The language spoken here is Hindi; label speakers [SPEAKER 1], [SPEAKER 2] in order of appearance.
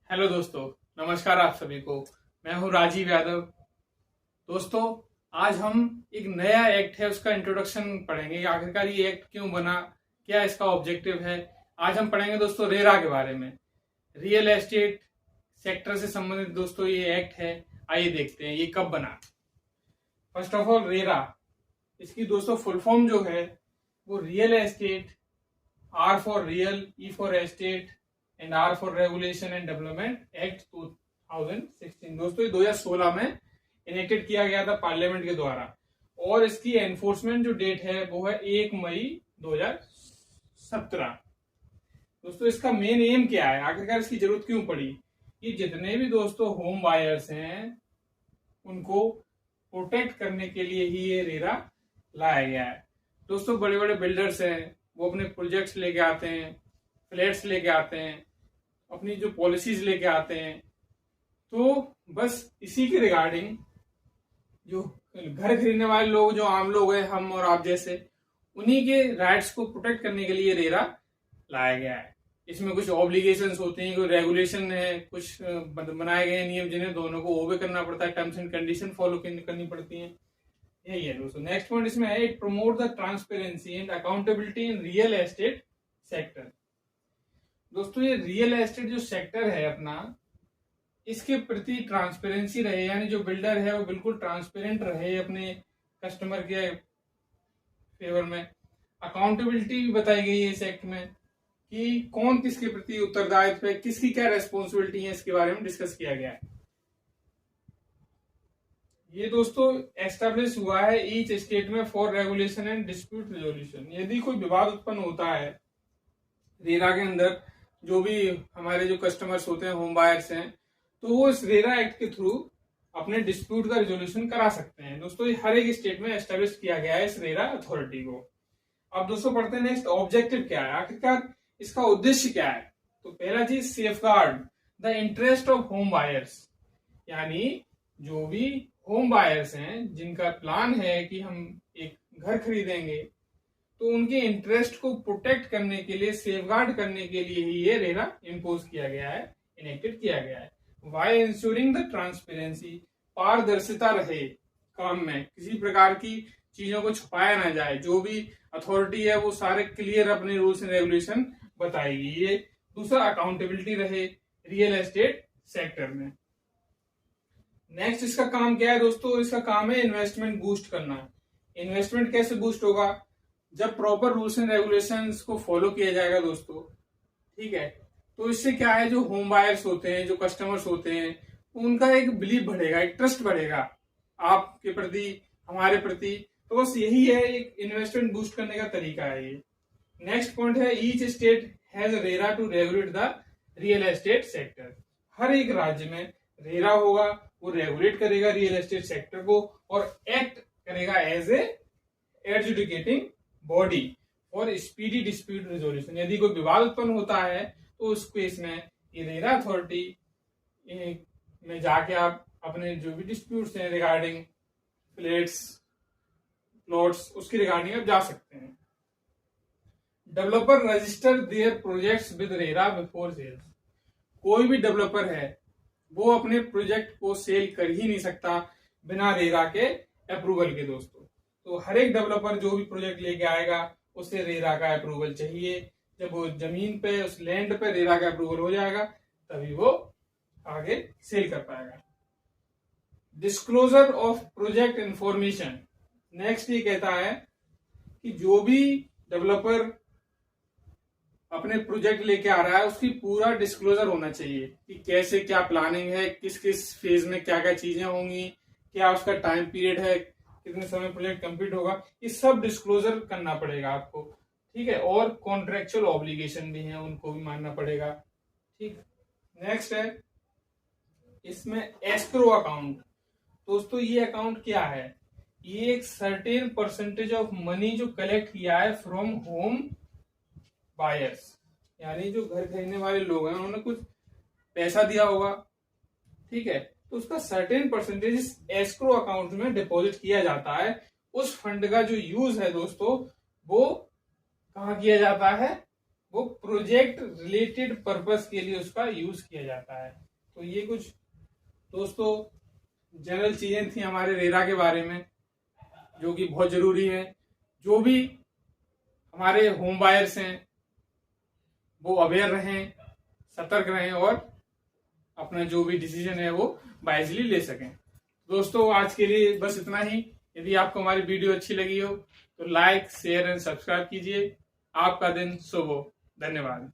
[SPEAKER 1] हेलो दोस्तों, नमस्कार आप सभी को। मैं हूं राजीव यादव। दोस्तों, आज हम एक नया एक्ट है उसका इंट्रोडक्शन पढ़ेंगे। आखिरकार ये एक्ट क्यों बना, क्या इसका ऑब्जेक्टिव है। आज हम पढ़ेंगे दोस्तों रेरा के बारे में। रियल एस्टेट सेक्टर से संबंधित दोस्तों ये एक्ट है। आइए देखते हैं ये कब बना। फर्स्ट ऑफ ऑल रेरा, इसकी दोस्तों फुल फॉर्म जो है वो real estate, R for real, E for estate and R for regulation and development act 2016। दोस्तों ये 2016 में इनेक्टेड किया गया था पार्लियामेंट के द्वारा और इसकी एनफोर्समेंट जो डेट है वो है 1 मई 2017। दोस्तों इसका मेन एम क्या है, आखिरकार इसकी जरूरत क्यों पड़ी। ये जितने भी दोस्तों होम बायर्स हैं उनको प्रोटेक्ट करने के लिए ही ये रेरा लाया गया है। दोस्तों बड़े बड़े बिल्डर्स हैं, वो अपने प्रोजेक्ट्स लेके आते हैं, फ्लैट्स लेके आते हैं, अपनी जो पॉलिसीज लेके आते हैं। तो बस इसी के रिगार्डिंग जो घर खरीदने वाले लोग, जो आम लोग हैं, हम और आप जैसे, उन्हीं के राइट्स को प्रोटेक्ट करने के लिए रेरा लाया गया है। इसमें कुछ ऑब्लिगेशंस होते हैं, कोई रेगुलेशन है, कुछ बनाए गए नियम जिन्हें दोनों को ओबे करना पड़ता है, टर्म्स एंड कंडीशन फॉलो करनी पड़ती हैं। यही है दोस्तों। नेक्स्ट पॉइंट इसमें है, it promote the transparency and accountability in real estate sector. दोस्तों ये रियल एस्टेट जो सेक्टर है अपना, इसके प्रति ट्रांसपेरेंसी रहे, यानी जो बिल्डर है वो बिल्कुल ट्रांसपेरेंट रहे अपने कस्टमर के फेवर में। अकाउंटेबिलिटी भी बताई गई है इस एक्ट में कि कौन किसके प्रति उत्तरदायित्व है, किसकी क्या रेस्पॉन्सिबिलिटी है, इसके बारे में डिस्कस किया गया है। ये दोस्तों एस्टेब्लिश हुआ है ईच स्टेट में for regulation and dispute resolution. यदि कोई विवाद उत्पन्न होता है रेरा के अंदर, जो भी हमारे जो कस्टमर्स होते हैं, होम बायर्स हैं, तो वो इस रेरा एक्ट के थ्रू अपने डिस्प्यूट का रिजोल्यूशन करा सकते हैं। दोस्तों ये हर एक स्टेट में एस्टेब्लिश किया गया है इस रेरा अथॉरिटी को। अब दोस्तों पढ़ते हैं नेक्स्ट, ऑब्जेक्टिव क्या है, आखिरकार इसका उद्देश्य क्या है। तो पहला चीज, safeguard the interest of home buyers, यानी जो भी होम बायर्स हैं जिनका प्लान है कि हम एक घर खरीदेंगे, तो उनके इंटरेस्ट को प्रोटेक्ट करने के लिए, सेफगार्ड करने के लिए ही ये रेरा इम्पोज किया गया है, इनेक्टेड किया गया है। वाई इंश्योरिंग द ट्रांसपेरेंसी, पारदर्शिता रहे काम में, किसी प्रकार की चीजों को छुपाया ना जाए। जो भी अथॉरिटी है वो सारे क्लियर अपने रूल्स एंड रेगुलेशन बताएगी। ये दूसरा, अकाउंटेबिलिटी रहे रियल एस्टेट सेक्टर में। नेक्स्ट इसका काम क्या है दोस्तों, इसका काम है इन्वेस्टमेंट बूस्ट करना। इन्वेस्टमेंट कैसे बूस्ट होगा, जब प्रॉपर रूल्स एंड रेगुलेशंस को फॉलो किया जाएगा दोस्तों, ठीक है, तो इससे क्या है, जो होम बायर्स होते हैं, जो कस्टमर्स होते हैं, उनका एक बिलीव बढ़ेगा, एक ट्रस्ट बढ़ेगा आपके प्रति, हमारे प्रति। तो बस यही है, एक इन्वेस्टमेंट बूस्ट करने का तरीका है ये। नेक्स्ट पॉइंट है, each state has RERA to regulate the real estate sector. हर एक राज्य में रेरा होगा, वो रेगुलेट करेगा रियल एस्टेट सेक्टर को और एक्ट करेगा एज ए एडजुडिकेटिंग बॉडी और स्पीडी डिस्प्यूट रिजोल्यूशन। यदि कोई विवाद उत्पन्न होता है तो उस केस में ये रेरा अथॉरिटी में जाके आप अपने जो भी डिस्प्यूट्स हैं रिगार्डिंग फ्लैट्स, प्लॉट्स, उसकी रिगार्डिंग आप जा सकते हैं। Developer register their projects with RERA before sales. कोई भी डेवलपर है वो अपने प्रोजेक्ट को सेल कर ही नहीं सकता बिना रेरा के अप्रूवल के दोस्तों। तो हर एक डेवलपर जो भी प्रोजेक्ट लेके आएगा उसे रेरा का अप्रूवल चाहिए। जब वो जमीन पे, उस लैंड पे रेरा का अप्रूवल हो जाएगा तभी वो आगे सेल कर पाएगा। Disclosure of project information. Next ये कहता है कि जो भी डेवलपर अपने प्रोजेक्ट लेके आ रहा है उसकी पूरा डिस्क्लोजर होना चाहिए कि कैसे क्या प्लानिंग है, किस किस फेज में क्या क्या चीजें होंगी, क्या उसका टाइम पीरियड है, कितने समय प्रोजेक्ट कंप्लीट होगा, ये सब डिस्क्लोजर करना पड़ेगा आपको, ठीक है। और कॉन्ट्रेक्चुअल ऑब्लिगेशन भी है, उनको भी मानना पड़ेगा, ठीक। नेक्स्ट है इसमें एस्क्रो अकाउंट। दोस्तों ये अकाउंट क्या है, ये एक सर्टेन परसेंटेज ऑफ मनी जो कलेक्ट किया है फ्रॉम होम बायर्स, यानी जो घर खरीदने वाले लोग हैं उन्होंने कुछ पैसा दिया होगा, ठीक है, तो उसका सर्टेन परसेंटेज एस्क्रो अकाउंट में डिपॉजिट किया जाता है। उस फंड का जो यूज है दोस्तों वो कहाँ किया जाता है, वो प्रोजेक्ट रिलेटेड पर्पस के लिए उसका यूज किया जाता है। तो ये कुछ दोस्तों जनरल चीजें थी हमारे रेरा के बारे में, जो कि बहुत जरूरी है। जो भी हमारे होम बायर्स हैं वो अवेयर रहें, सतर्क रहें और अपना जो भी डिसीजन है वो वाइजली ले सकें। दोस्तों आज के लिए बस इतना ही। यदि आपको हमारी वीडियो अच्छी लगी हो तो लाइक, शेयर एंड सब्सक्राइब कीजिए। आपका दिन शुभ हो। धन्यवाद।